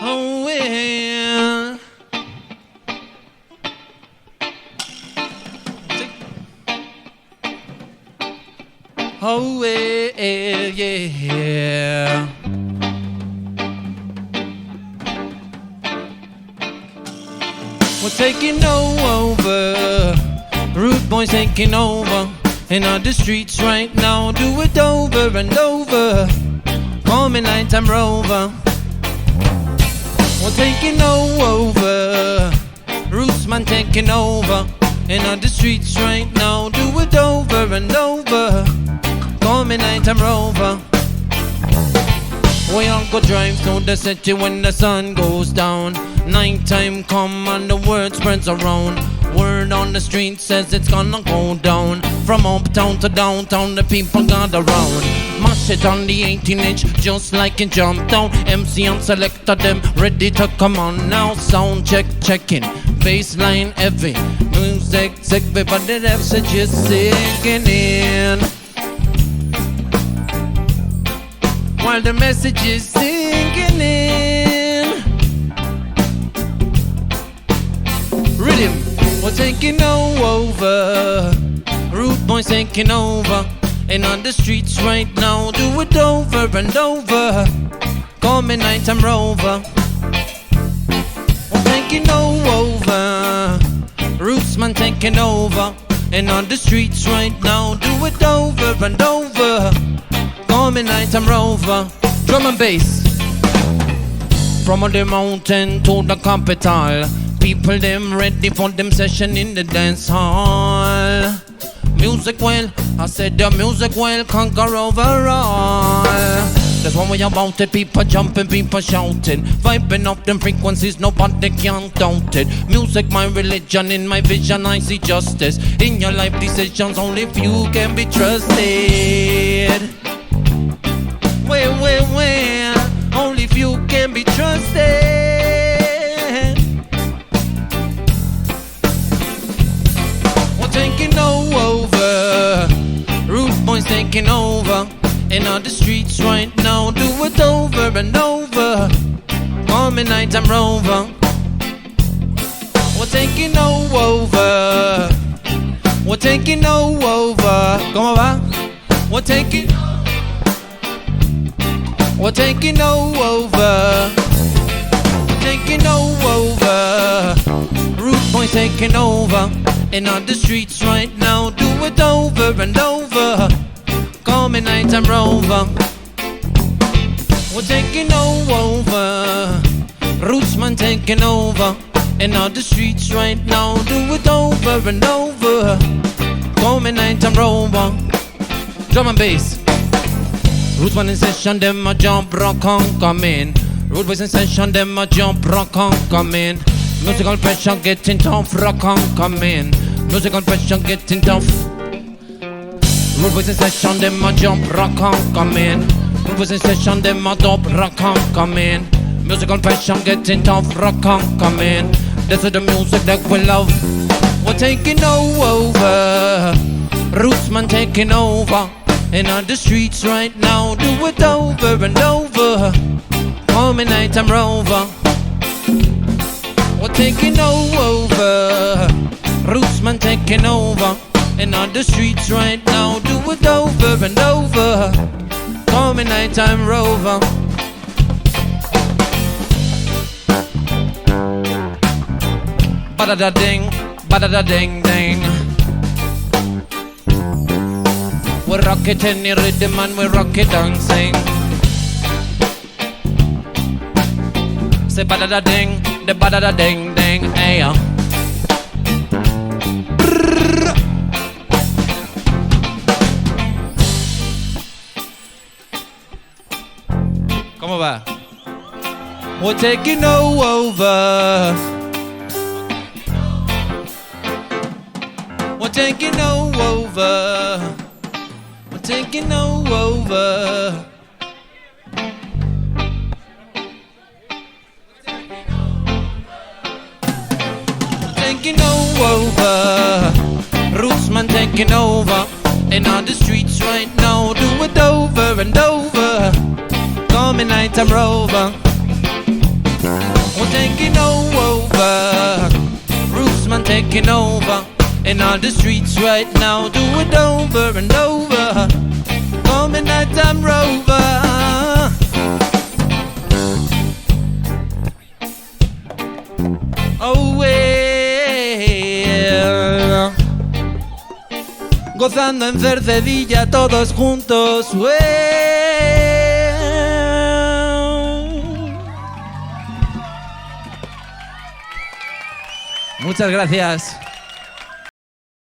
Oh, well. Oh, well, yeah. We're taking over. Rude boys taking over. In all the streets right now, do it over and over. Call me nighttime Rover. We're taking over. Roots man taking over. In all the streets right now, do it over and over. Call me nighttime Rover. We all go drive through the city when the sun goes down. Nighttime come and the word spreads around. Word on the street says it's gonna go down. From uptown to downtown, the people gather round. Mash it on the 18-inch, just like in Jumptown. MC and selector them, ready to come on now. Sound check, checking, bassline heavy. Music sick, but the message is sinking in. While the message is sinking in. Rhythm, we're taking over. Rude boys taking over. And on the streets right now, do it over and over. Call me nighttime Rover. We're taking over. Roots man taking over. And on the streets right now, do it over and over. Call me nighttime Rover. Drum and bass. From the mountain to the capital, people them ready for them session in the dance hall. Music well, I said the music will conquer overall. That's one way about it, people jumping, people shouting, vibing up them frequencies, nobody can doubt it. Music my religion, in my vision I see justice. In your life decisions, only few can be trusted. Well, only few can be trusted. We're taking over. Rude boys taking over. In all the streets right now, do it over and over. Call me nighttime Rover. We're taking over. We're taking over. Come on, va? We're taking over. We're taking over. We're taking over. Rude boys taking over. In all the streets right now, do it over and over. Call me nighttime Rover. We're taking over. Roots man taking over. In all the streets right now, do it over and over. Call me nighttime Rover. Drum and bass. Roots man in session, them a jump, rock on, come in. Rude boys in session, them a jump, rock on, come in. Musical pressure getting tough, rock on, come in. Musical pressure getting tough. Rude boys in session, them a jump, rock on, come in. Rude boys in session, them a dub, rock on, come in. Musical pressure getting tough, rock on, come in. This is the music that we love. We're taking over. Roots man taking over. In all the streets right now, do it over and over. Call me nighttime Rover. We're taking over. Roots man taking over. In all the streets right now, do it over and over. Call me nighttime Rover. Ba-da-da-ding, ba-da-da-ding-ding. We rock it in the rhythm and we rock it dancing. Say ba-da-da-ding, the ba-da-da-ding-ding, hey. ¿Cómo va? We're taking over. We're taking over. We're taking over. Taking over. Roots man taking over. And on the streets right now, do it over and over. Call me nighttime Rover. taking over. Rootsman taking over. In all the streets right now, do it over and over. Coming nighttime Rover. Oh, yeah. Gozando en Cercedilla todos juntos, Muchas gracias.